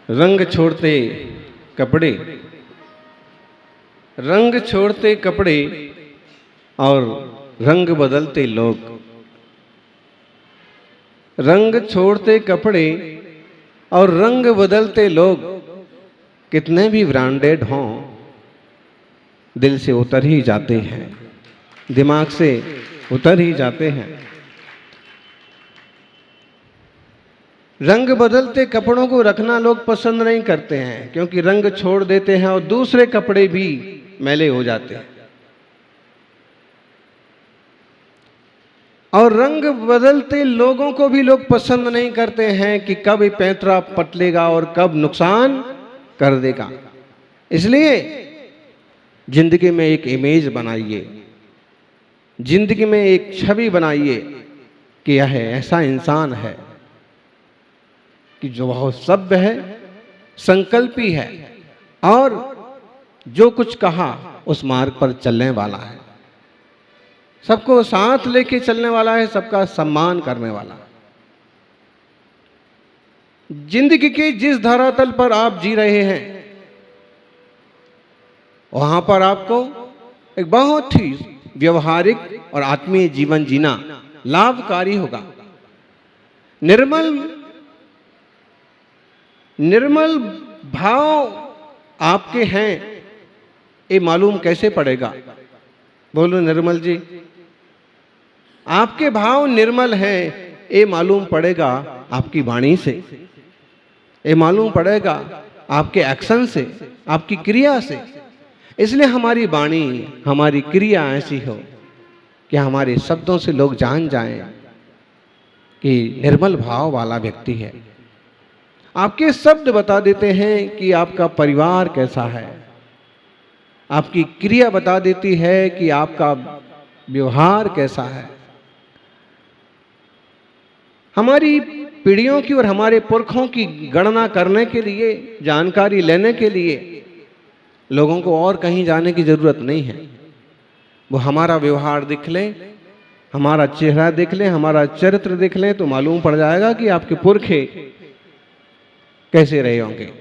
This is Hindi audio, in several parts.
रंग छोड़ते कपड़े, रंग छोड़ते कपड़े और रंग बदलते लोग। रंग छोड़ते कपड़े और रंग बदलते लोग, कितने भी ब्रांडेड हों दिल से उतर ही जाते हैं, दिमाग से उतर ही जाते हैं। रंग बदलते कपड़ों को रखना लोग पसंद नहीं करते हैं, क्योंकि रंग छोड़ देते हैं और दूसरे कपड़े भी मैले हो जाते हैं। और रंग बदलते लोगों को भी लोग पसंद नहीं करते हैं कि कब ये पैंतरा पटलेगा और कब नुकसान कर देगा। इसलिए जिंदगी में एक इमेज बनाइए, जिंदगी में एक छवि बनाइए कि यह ऐसा इंसान है कि जो बहुत सभ्य है, संकल्पी है और जो कुछ कहा उस मार्ग पर चलने वाला है, सबको साथ लेके चलने वाला है, सबका सम्मान करने वाला। जिंदगी के जिस धरातल पर आप जी रहे हैं वहां पर आपको एक बहुत ही व्यवहारिक और आत्मीय जीवन जीना लाभकारी होगा। निर्मल भाव आपके हैं ये मालूम कैसे पड़ेगा? बोलो निर्मल जी। आपके भाव निर्मल हैं ये मालूम पड़ेगा आपकी वाणी से, ये मालूम पड़ेगा आपके एक्शन से, आपकी क्रिया से। इसलिए हमारी वाणी, हमारी क्रिया ऐसी हो कि हमारे शब्दों से लोग जान जाएं कि निर्मल भाव वाला व्यक्ति है। आपके शब्द बता देते हैं कि आपका परिवार कैसा है, आपकी क्रिया बता देती है कि आपका व्यवहार कैसा है। हमारी पीढ़ियों की और हमारे पुरखों की गणना करने के लिए, जानकारी लेने के लिए लोगों को और कहीं जाने की जरूरत नहीं है। वो हमारा व्यवहार देख लें, हमारा चेहरा देख लें, हमारा चरित्र देख लें तो मालूम पड़ जाएगा कि आपके पुरखे कैसे रहे होंगे।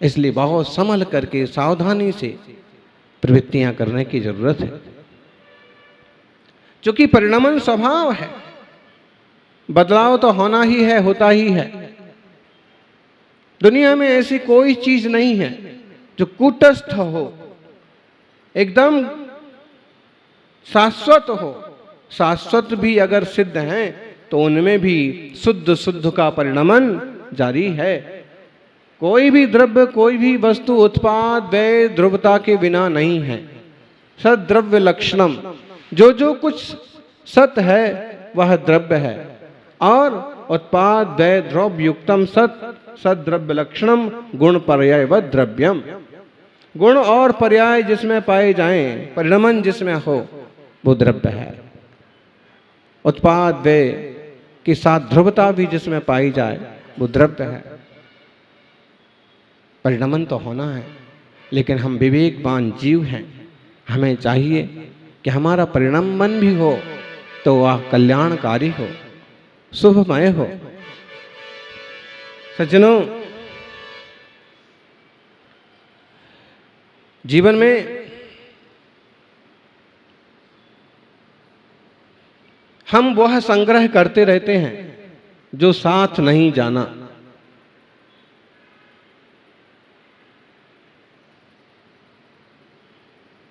इसलिए बहुत संभल करके सावधानी से प्रवृत्तियां करने की जरूरत है, क्योंकि परिणमन स्वभाव है, बदलाव तो होना ही है, होता ही है। दुनिया में ऐसी कोई चीज नहीं है जो कूटस्थ हो, एकदम शाश्वत हो। शाश्वत भी अगर सिद्ध हैं तो उनमें भी शुद्ध का परिणमन जारी है। कोई भी द्रव्य, कोई भी वस्तु, उत्पाद व्यय ध्रुवता के बिना नहीं है। सद द्रव्य लक्षणम, जो कुछ सत है वह द्रव्य है, और उत्पाद व्यय द्रव्य युक्तम सद द्रव्य लक्षणम गुण पर्याय व द्रव्यम। गुण और पर्याय जिसमें पाए जाएं, परिणमन जिसमें हो, वो द्रव्य है। उत्पाद व्यय के साथ ध्रुवता भी जिसमें पाई जाए वो द्रव्य है। परिणमन तो होना है, लेकिन हम विवेकवान जीव हैं। हमें चाहिए कि हमारा परिणमन भी हो तो वह कल्याणकारी हो, शुभमय हो। सज्जनों, जीवन में हम वह संग्रह करते रहते हैं जो साथ नहीं जाना।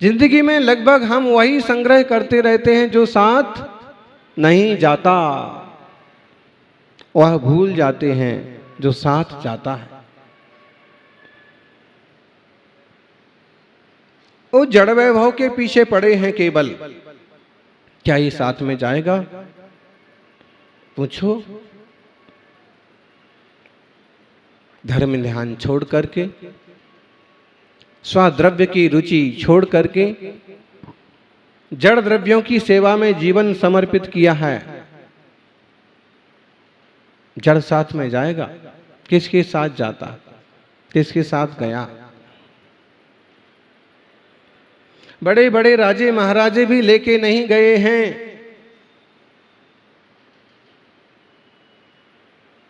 जिंदगी में लगभग हम वही संग्रह करते रहते हैं जो साथ नहीं जाता, वह भूल जाते हैं जो साथ जाता है। वो जड़ वैभव के पीछे पड़े हैं केवल, क्या ये साथ में जाएगा? पूछो। धर्म ध्यान छोड़ करके, स्वाद्रव्य की रुचि छोड़ करके जड़ द्रव्यों की सेवा में जीवन समर्पित किया है। जड़ साथ में जाएगा? किसके साथ जाता, किसके साथ गया? बड़े बड़े राजे महाराजे भी लेके नहीं गए हैं,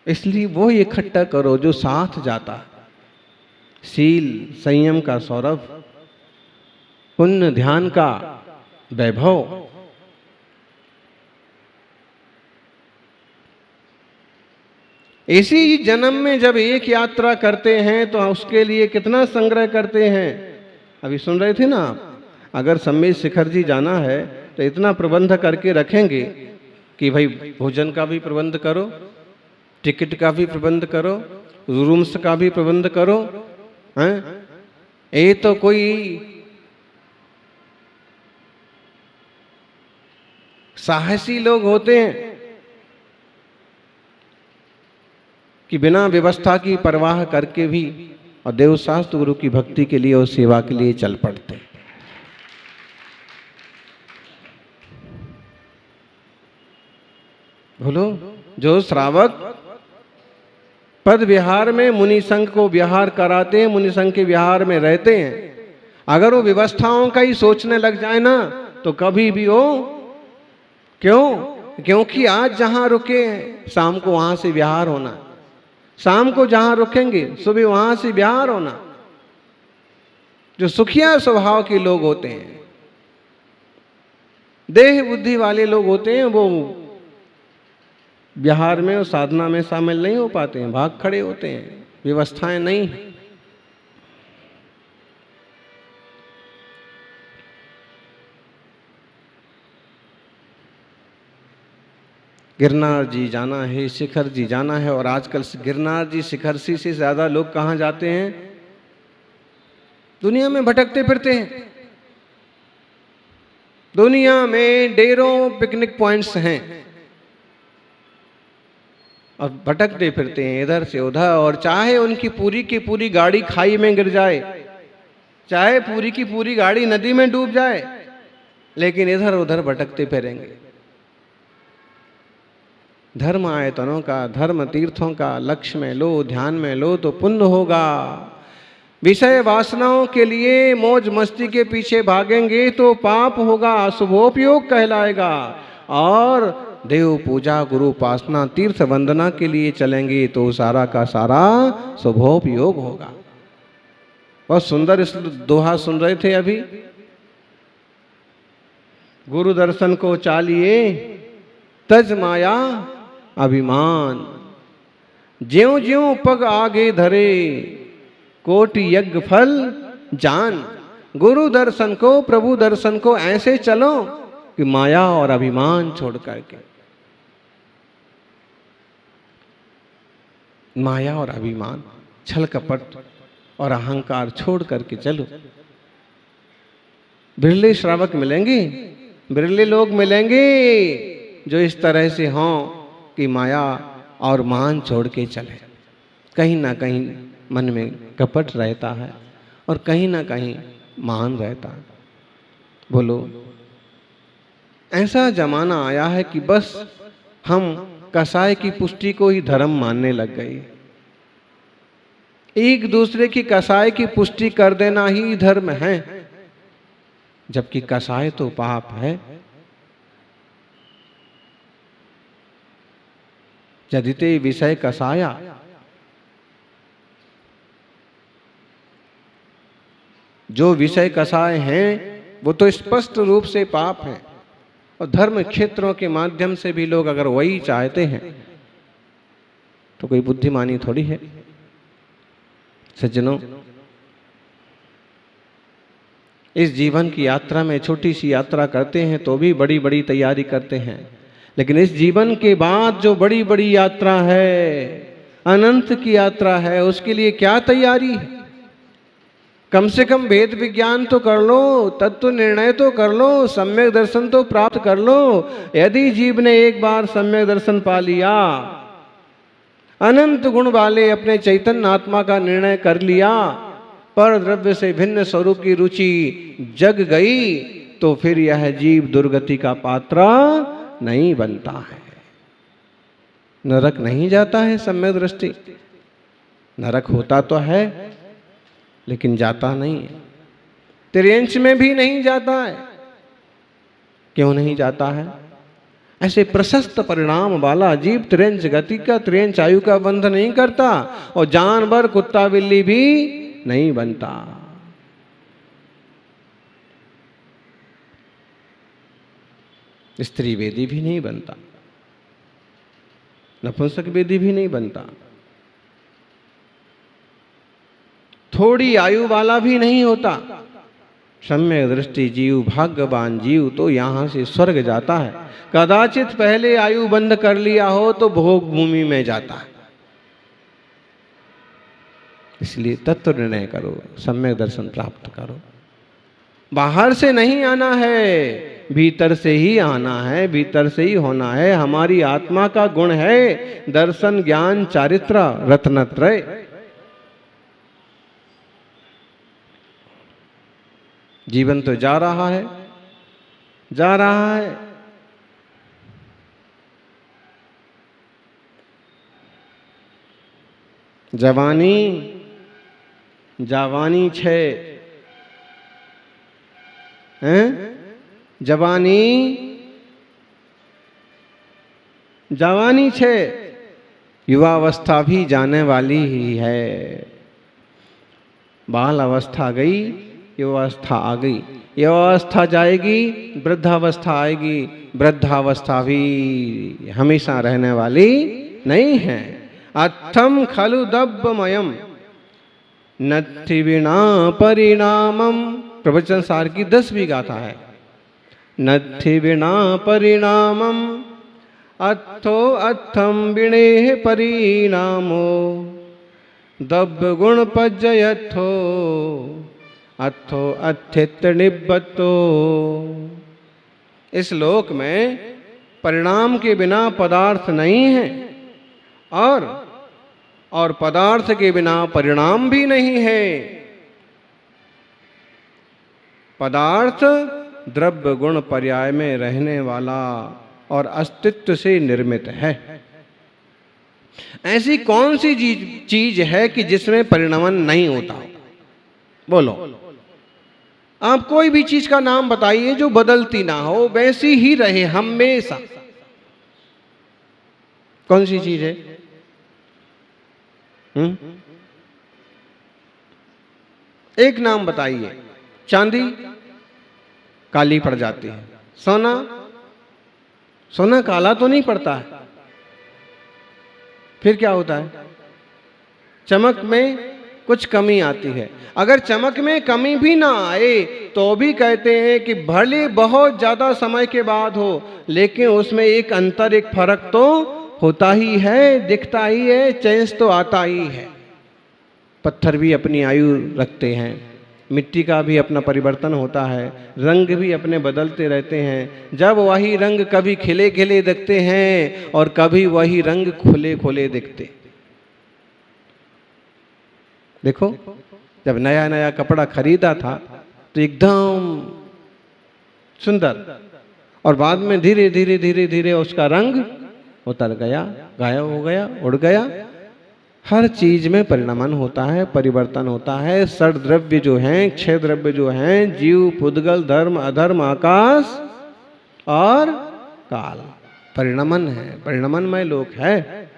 इसलिए वो इकट्ठा करो जो साथ जाता। शील संयम का सौरभ, पुण्य ध्यान का वैभव। इसी जन्म में जब एक यात्रा करते हैं तो उसके लिए कितना संग्रह करते हैं। अभी सुन रहे थे ना आप, अगर सम्मेद शिखर जी जाना है तो इतना प्रबंध करके रखेंगे कि भाई भोजन का भी प्रबंध करो, टिकट का भी प्रबंध करो, रूम्स का भी प्रबंध करो। हैं, ये तो कोई साहसी लोग होते हैं कि बिना व्यवस्था की परवाह करके भी और देवशास्त्र गुरु की भक्ति के लिए और सेवा के लिए चल पड़ते हैं। बोलो, जो श्रावक पद विहार में मुनि संघ को विहार कराते हैं, मुनि संघ के विहार में रहते हैं, अगर वो व्यवस्थाओं का ही सोचने लग जाए ना तो कभी भी हो, क्यों? क्योंकि आज जहां रुके हैं शाम को वहां से विहार होना, शाम को जहां रुकेंगे सुबह वहां से विहार होना। जो सुखिया स्वभाव के लोग होते हैं, देह बुद्धि वाले लोग होते हैं, वो विहार में और साधना में शामिल नहीं हो पाते हैं, भाग खड़े होते हैं, व्यवस्थाएं नहीं है। गिरनार जी जाना है, शिखर जी जाना है, और आजकल गिरनार जी शिखर जी से ज्यादा लोग कहाँ जाते हैं? दुनिया में भटकते फिरते हैं। दुनिया में ढेरों पिकनिक पॉइंट्स हैं और भटकते फिरते हैं इधर से उधर, और चाहे उनकी पूरी की पूरी गाड़ी खाई में गिर जाए, चाहे पूरी की पूरी गाड़ी नदी में डूब जाए, लेकिन इधर उधर भटकते फिरेंगे। धर्म आयतनों का, धर्म तीर्थों का लक्ष्य में लो, ध्यान में लो तो पुण्य होगा। विषय वासनाओं के लिए मौज मस्ती के पीछे भागेंगे तो पाप होगा, शुभोपयोग कहलाएगा। और देव पूजा, गुरु उपासना, तीर्थ वंदना के लिए चलेंगे तो सारा का सारा शुभोपयोग होगा। बहुत सुंदर इस दोहा सुन रहे थे अभी। गुरु दर्शन को चालिए तज माया अभिमान, ज्यों ज्यों पग आगे धरे कोटि यज्ञ फल जान। गुरु दर्शन को, प्रभु दर्शन को ऐसे चलो कि माया और अभिमान छोड़ करके, माया और अभिमान, छल कपट और अहंकार छोड़ करके चलो। बिरले श्रावक मिलेंगे, बिरले लोग मिलेंगे जो इस तरह से हों कि माया और मान छोड़ के चले। कहीं ना कहीं मन में कपट रहता है और कहीं ना कहीं मान रहता है। बोलो, ऐसा जमाना आया है कि बस हम कसाय की पुष्टि को ही धर्म मानने लग गए। एक दूसरे की कसाय की पुष्टि कर देना ही धर्म है, जबकि कसाय तो पाप है। यदिते विषय कसाया, जो विषय कसाय हैं वो तो स्पष्ट रूप से पाप हैं, और धर्म क्षेत्रों के माध्यम से भी लोग अगर वही चाहते हैं तो कोई बुद्धिमानी थोड़ी है। सज्जनों, इस जीवन की यात्रा में छोटी सी यात्रा करते हैं तो भी बड़ी बड़ी तैयारी करते हैं, लेकिन इस जीवन के बाद जो बड़ी बड़ी यात्रा है, अनंत की यात्रा है, उसके लिए क्या तैयारी है? कम से कम वेद विज्ञान तो कर लो, तत्व निर्णय तो कर लो, सम्यक दर्शन तो प्राप्त कर लो। यदि जीव ने एक बार सम्यक दर्शन पा लिया, अनंत गुण वाले अपने चैतन्य आत्मा का निर्णय कर लिया, पर द्रव्य से भिन्न स्वरूप की रुचि जग गई, तो फिर यह जीव दुर्गति का पात्र नहीं बनता है, नरक नहीं जाता है। सम्यक दृष्टि, नरक होता तो है लेकिन जाता नहीं है। त्रियंच में भी नहीं जाता है। क्यों नहीं जाता है? ऐसे प्रशस्त परिणाम वाला जीव त्रियंच गति का, त्रियंच आयु का बंध नहीं करता, और जानवर कुत्ता बिल्ली भी नहीं बनता। स्त्री वेदी भी नहीं बनता, नपुंसक वेदी भी नहीं बनता, थोड़ी आयु वाला भी नहीं होता। सम्यक दृष्टि जीव, भाग्यवान जीव तो यहां से स्वर्ग जाता है। कदाचित पहले आयु बंद कर लिया हो तो भोग भूमि में जाता है। इसलिए तत्व निर्णय करो, सम्यक दर्शन प्राप्त करो। बाहर से नहीं आना है, भीतर से ही आना है, भीतर से ही होना है। हमारी आत्मा का गुण है दर्शन, ज्ञान, चारित्र, रत्नत्रय। जीवन तो जा रहा है, जा रहा है। जवानी जवानी छे हैं, जवानी जवानी छे, युवावस्था भी जाने वाली ही है। बाल अवस्था गई, युवावस्था आ गई, युवावस्था जाएगी, वृद्धावस्था आएगी, वृद्धावस्था भी हमेशा रहने वाली नहीं है। अथम खलु दब्बमयम नत्थि विना परिणामम, प्रवचन सार की 10वीं गाथा है। नत्थि विना परिणामम अत्थो अत्थम विणे परिणामो दब्ब गुण पज्जयथो अत्थो अत्थित निब्बतो। इस लोक में परिणाम के बिना पदार्थ नहीं है और पदार्थ के बिना परिणाम भी नहीं है। पदार्थ द्रव्य गुण पर्याय में रहने वाला और अस्तित्व से निर्मित है। ऐसी कौन सी चीज है कि जिसमें परिणमन नहीं होता? बोलो, आप कोई भी चीज का नाम बताइए जो बदलती ना हो, वैसी ही रहे हमेशा। कौन सी चीज है? एक नाम बताइए। चांदी काली पड़ जाती है, सोना सोना काला तो नहीं पड़ता है, फिर क्या होता है? चमक में कुछ कमी आती है। अगर चमक में कमी भी ना आए तो भी कहते हैं कि भले बहुत ज्यादा समय के बाद हो, लेकिन उसमें एक अंतर, एक फर्क तो होता ही है, दिखता ही है, चेंज तो आता ही है। पत्थर भी अपनी आयु रखते हैं, मिट्टी का भी अपना परिवर्तन होता है, रंग भी अपने बदलते रहते हैं। जब वही रंग कभी खिले खिले दिखते हैं और कभी वही रंग खुले खुले दिखते। देखो, जब नया नया कपड़ा खरीदा था तो एकदम सुंदर, और बाद में धीरे धीरे धीरे धीरे उसका रंग उतर गया, गायब हो गया, उड़ गया। हर चीज में परिणमन होता है, परिवर्तन होता है। षड द्रव्य जो हैं, छह द्रव्य जो हैं, जीव, पुद्गल, धर्म, अधर्म, आकाश और काल, परिणमन है, परिणमनमय लोक है।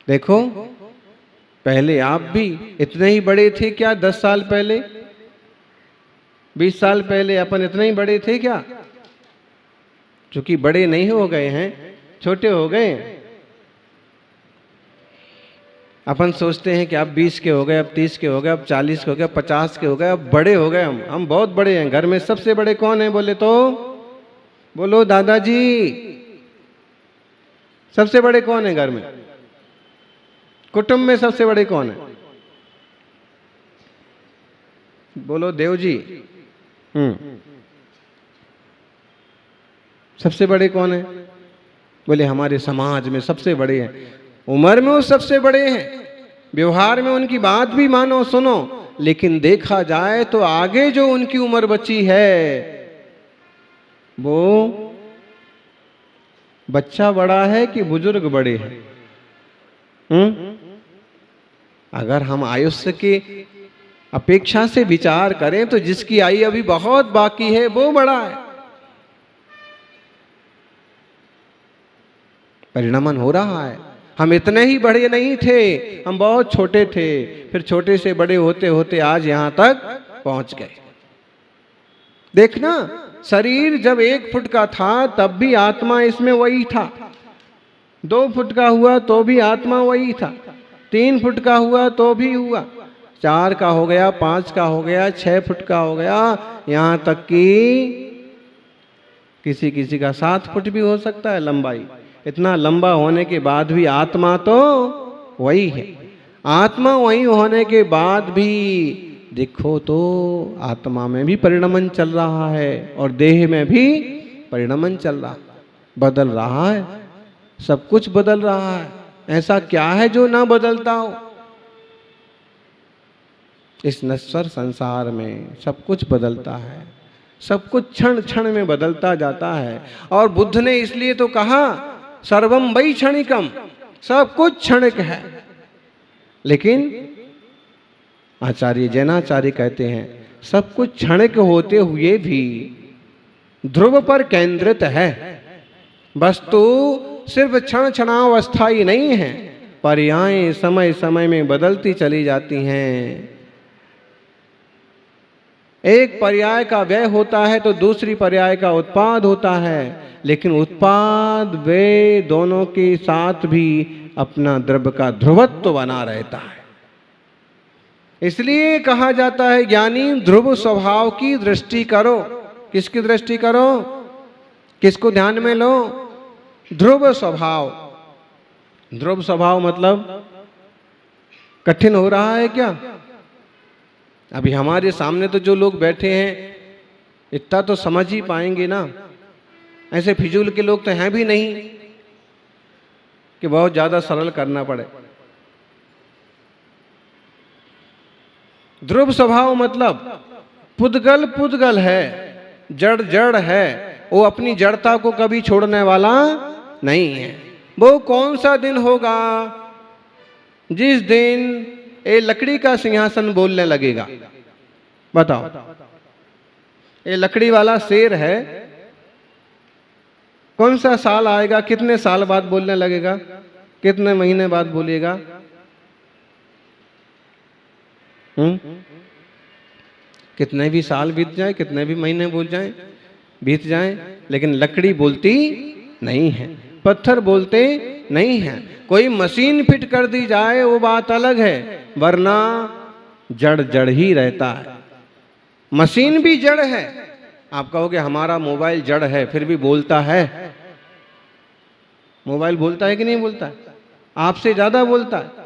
देखो, पहले आप भी इतने ही बड़े थे क्या? 10 साल पहले, 20 साल पहले अपन इतने ही बड़े थे क्या? क्योंकि बड़े नहीं हो गए हैं, छोटे हो गए। अपन सोचते हैं कि अब 20 के हो गए, अब 30 के हो गए, अब 40 के हो गए, 50 के हो गए, अब बड़े हो गए हम बहुत बड़े हैं। घर में सबसे बड़े कौन है बोले तो? बोलो दादाजी, सबसे बड़े कौन है घर में? कुटुंब में सबसे बड़े कौन है? बोलो देव जी। सबसे बड़े कौन है? बोले हमारे समाज में सबसे बड़े हैं। उम्र में वो सबसे बड़े हैं, व्यवहार में उनकी बात भी मानो, सुनो, लेकिन देखा जाए तो आगे जो उनकी उम्र बची है वो बच्चा बड़ा है कि बुजुर्ग बड़े हैं? अगर हम आयुष्य की अपेक्षा से विचार करें तो जिसकी आयु अभी बहुत बाकी है वो बड़ा है। परिणमन हो रहा है, हम इतने ही बड़े नहीं थे, हम बहुत छोटे थे, फिर छोटे से बड़े होते होते आज यहां तक पहुंच गए। देखना, शरीर जब 1 फुट का था तब भी आत्मा इसमें वही था, 2 फुट का हुआ तो भी आत्मा वही था, 3 फुट का हुआ तो भी हुआ, 4 का हो गया, 5 का हो गया, 6 फुट का हो गया, यहां तक कि किसी किसी का 7 फुट भी हो सकता है लंबाई। इतना लंबा होने के बाद भी आत्मा तो वही है। आत्मा वही होने के बाद भी देखो तो आत्मा में भी परिणमन चल रहा है और देह में भी परिणमन चल रहा, बदल रहा है, सब कुछ बदल रहा है। ऐसा क्या है जो ना बदलता हो? इस नश्वर संसार में सब कुछ बदलता है, सब कुछ क्षण क्षण में बदलता जाता है। और बुद्ध ने इसलिए तो कहा सर्वम वै क्षणिकम, सब कुछ क्षणिक है। लेकिन आचार्य जैनाचार्य कहते हैं सब कुछ क्षणिक होते हुए भी ध्रुव पर केंद्रित है। वस्तु सिर्फ क्षण क्षणावस्था ही नहीं है, पर्यायें समय समय में बदलती चली जाती हैं। एक पर्याय का व्यय होता है तो दूसरी पर्याय का उत्पाद होता है, लेकिन उत्पाद व्यय दोनों के साथ भी अपना द्रव्य का ध्रुवत्व बना रहता है। इसलिए कहा जाता है ज्ञानी ध्रुव स्वभाव की दृष्टि करो। किसकी दृष्टि करो? किसको ध्यान में लो? ध्रुव स्वभाव। ध्रुव स्वभाव मतलब कठिन हो रहा है क्या? अभी हमारे सामने तो जो लोग बैठे हैं इतना तो समझ ही पाएंगे ना। ऐसे फिजूल के लोग तो हैं भी नहीं कि बहुत ज्यादा सरल करना पड़े। ध्रुव स्वभाव मतलब पुद्गल पुद्गल है, जड़ जड़ है, वो अपनी जड़ता को कभी छोड़ने वाला नहीं है। वो कौन सा दिन होगा जिस दिन ये लकड़ी का सिंहासन बोलने लगेगा? बताओ, ये लकड़ी वाला शेर है, कौन सा साल आएगा, कितने साल बाद बोलने लगेगा, कितने महीने बाद बोलेगा? कितने भी साल बीत जाए, कितने भी महीने बीत जाए, लेकिन लकड़ी बोलती नहीं है, पत्थर बोलते नहीं है। कोई मशीन फिट कर दी जाए वो बात अलग है, वरना जड़ जड़ ही रहता है। मशीन भी जड़ है। आप कहोगे हमारा मोबाइल जड़ है, फिर भी बोलता है। मोबाइल बोलता है कि नहीं बोलता है? आपसे ज्यादा बोलता है।